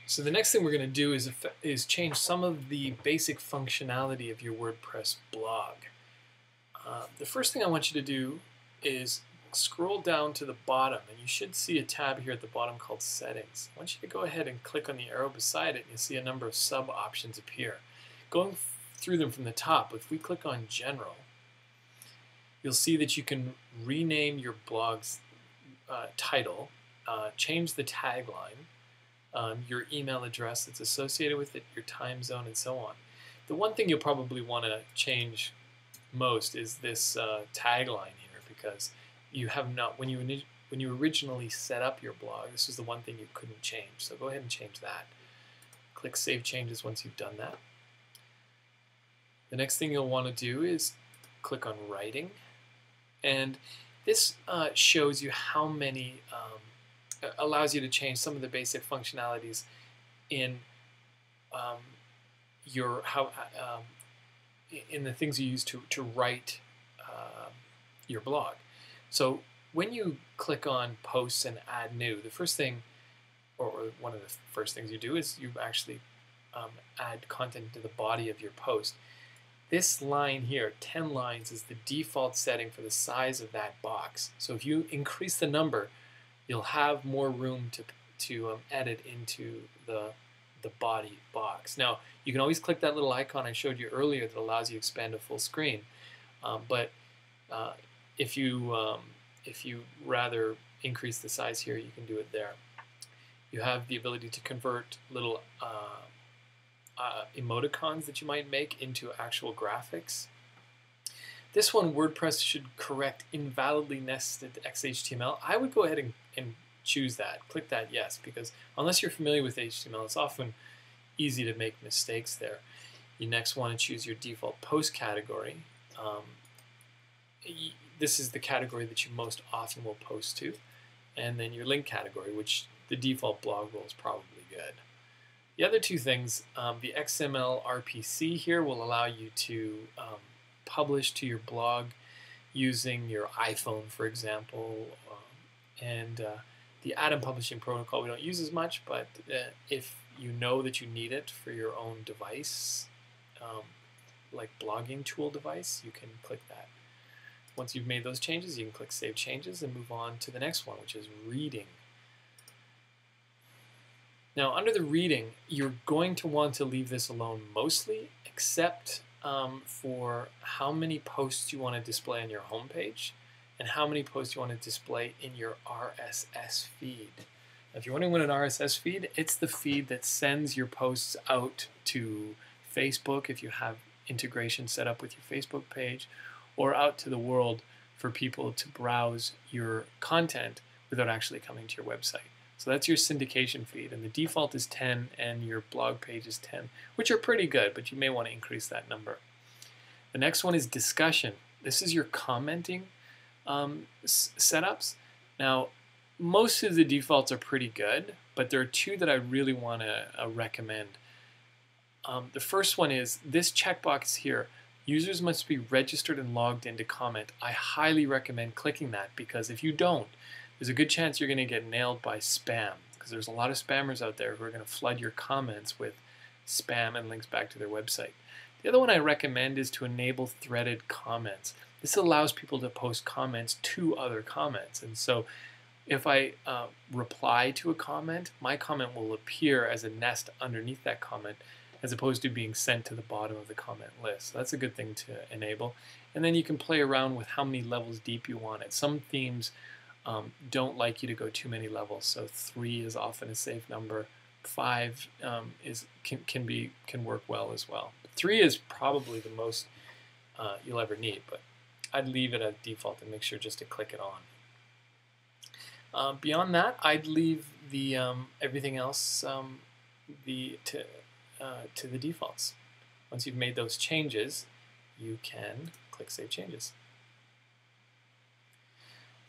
So the next thing we're going to do is change some of the basic functionality of your WordPress blog. The first thing I want you to do is scroll down to the bottom, and you should see a tab here at the bottom called Settings. I want you to go ahead and click on the arrow beside it, and you'll see a number of sub-options appear. Going through them from the top, if we click on General, you'll see that you can rename your blog's title, change the tagline, your email address that's associated with it, your time zone, and so on. The one thing you'll probably want to change most is this tagline here, because you have not, when you originally set up your blog, this is the one thing you couldn't change. So go ahead and change that. Click Save Changes once you've done that. The next thing you'll want to do is click on Writing, and this shows you how many allows you to change some of the basic functionalities in in the things you use to write your blog. So when you click on Posts and Add New, the first thing, or one of the first things you do, is you actually add content to the body of your post. This line here, 10 lines, is the default setting for the size of that box. So if you increase the number, you'll have more room to edit into the body box. Now, you can always click that little icon I showed you earlier that allows you to expand to full screen. But if you rather increase the size here, you can do it there. You have the ability to convert little emoticons that you might make into actual graphics. This one, WordPress should correct invalidly nested XHTML. I would go ahead and choose that. Click that yes, because unless you're familiar with HTML, it's often easy to make mistakes there. You next want to choose your default post category. This is the category that you most often will post to. And then your link category, which the default blog role is probably good. The other two things, the XML RPC here will allow you to publish to your blog using your iPhone, for example, and the add-in publishing protocol we don't use as much, but if you know that you need it for your own device, like blogging tool device, you can click that. Once you've made those changes, you can click Save Changes and move on to the next one, which is reading. Now, under the reading, you're going to want to leave this alone mostly, except for how many posts you want to display on your homepage and how many posts you want to display in your RSS feed. Now, if you're wondering what an RSS feed, it's the feed that sends your posts out to Facebook if you have integration set up with your Facebook page, or out to the world for people to browse your content without actually coming to your website. So that's your syndication feed, and the default is 10 and your blog page is 10, which are pretty good, but you may want to increase that number. The next one is discussion. This is your commenting setups. Now, most of the defaults are pretty good, but there are two that I really want to recommend. The first one is this checkbox here. Users must be registered and logged in to comment. I highly recommend clicking that, because if you don't, there's a good chance you're going to get nailed by spam, because there's a lot of spammers out there who are going to flood your comments with spam and links back to their website. The other one I recommend is to enable threaded comments. This allows people to post comments to other comments, and so if I reply to a comment, my comment will appear as a nest underneath that comment, as opposed to being sent to the bottom of the comment list. So that's a good thing to enable. And then you can play around with how many levels deep you want it. Some themes don't like you to go too many levels, so 3 is often a safe number. 5 can work well as well. 3 is probably the most you'll ever need, but I'd leave it at default and make sure just to click it on. Beyond that, I'd leave the everything else to the defaults. Once you've made those changes, you can click Save Changes.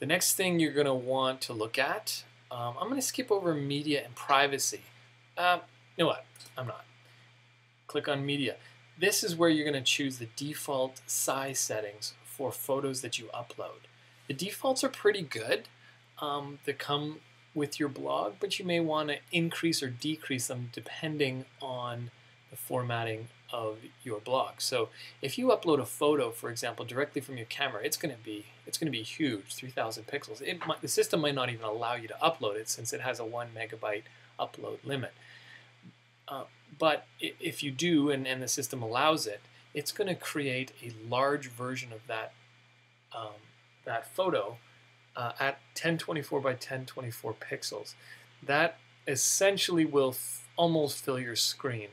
The next thing you're going to want to look at, I'm going to skip over media and privacy. You know what? I'm not. Click on media. This is where you're going to choose the default size settings for photos that you upload. The defaults are pretty good. They come with your blog, but you may want to increase or decrease them depending on the formatting of your blog. So if you upload a photo, for example, directly from your camera, it's going to be huge, 3,000 pixels. The system might not even allow you to upload it since it has a 1 megabyte upload limit. But if you do, and the system allows it, it's going to create a large version of that photo at 1024 by 1024 pixels. That essentially will almost fill your screen.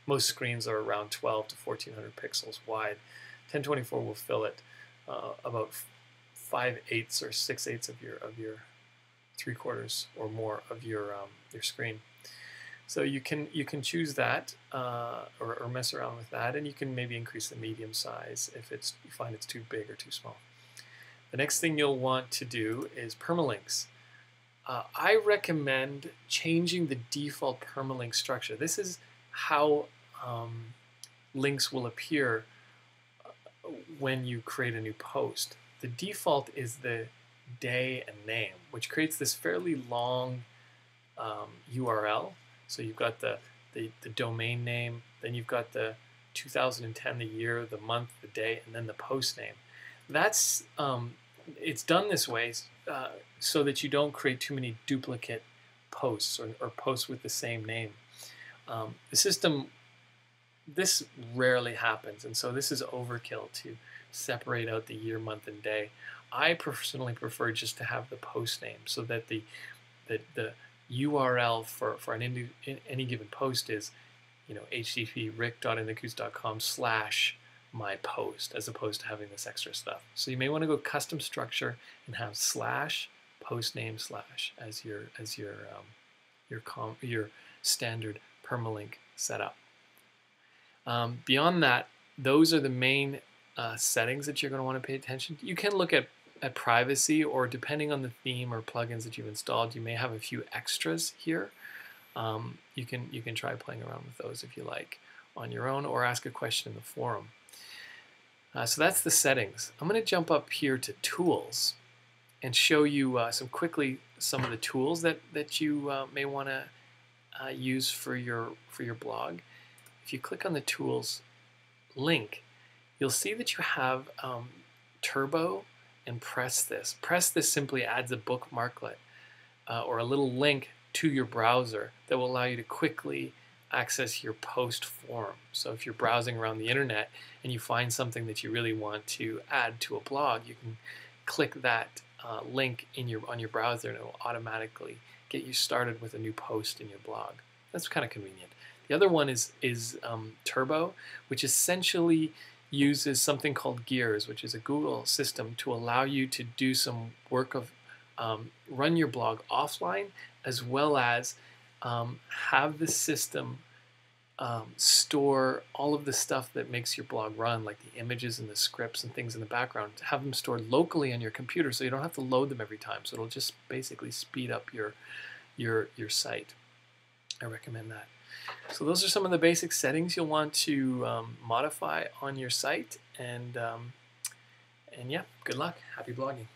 Most screens are around 12 to 1400 pixels wide. 1024 will fill it about 5/8 or 6/8 of your 3/4 or more of your screen. So you can choose that or mess around with that, and you can maybe increase the medium size if you find it's too big or too small. The next thing you'll want to do is permalinks. I recommend changing the default permalink structure. This is how links will appear when you create a new post. The default is the day and name, which creates this fairly long URL. So you've got the domain name, then you've got the 2010, the year, the month, the day, and then the post name. That's it's done this way so that you don't create too many duplicate posts or posts with the same name. The system, this rarely happens, and so this is overkill to separate out the year, month, and day. I personally prefer just to have the post name so that the URL for any given post is, http rick.inthekoots.com/my-post, as opposed to having this extra stuff. So you may want to go custom structure and have /postname/ as your standard permalink setup. Beyond that, those are the main settings that you're going to want to pay attention to. You can look at privacy, or depending on the theme or plugins that you've installed, you may have a few extras here. You can try playing around with those if you like on your own, or ask a question in the forum. So that's the settings. I'm going to jump up here to tools and show you some of the tools that you may want to use for your blog. If you click on the tools link, you'll see that you have Turbo and Press This. Press This simply adds a bookmarklet or a little link to your browser that will allow you to quickly access your post form. So if you're browsing around the internet and you find something that you really want to add to a blog, you can click that link on your browser, and it will automatically get you started with a new post in your blog. That's kind of convenient. The other one is Turbo, which essentially uses something called Gears, which is a Google system to allow you to do some work of run your blog offline, as well as have the system store all of the stuff that makes your blog run, like the images and the scripts and things in the background, to have them stored locally on your computer so you don't have to load them every time. So it'll just basically speed up your site. I recommend that. So those are some of the basic settings you'll want to modify on your site, and yeah, good luck. Happy blogging.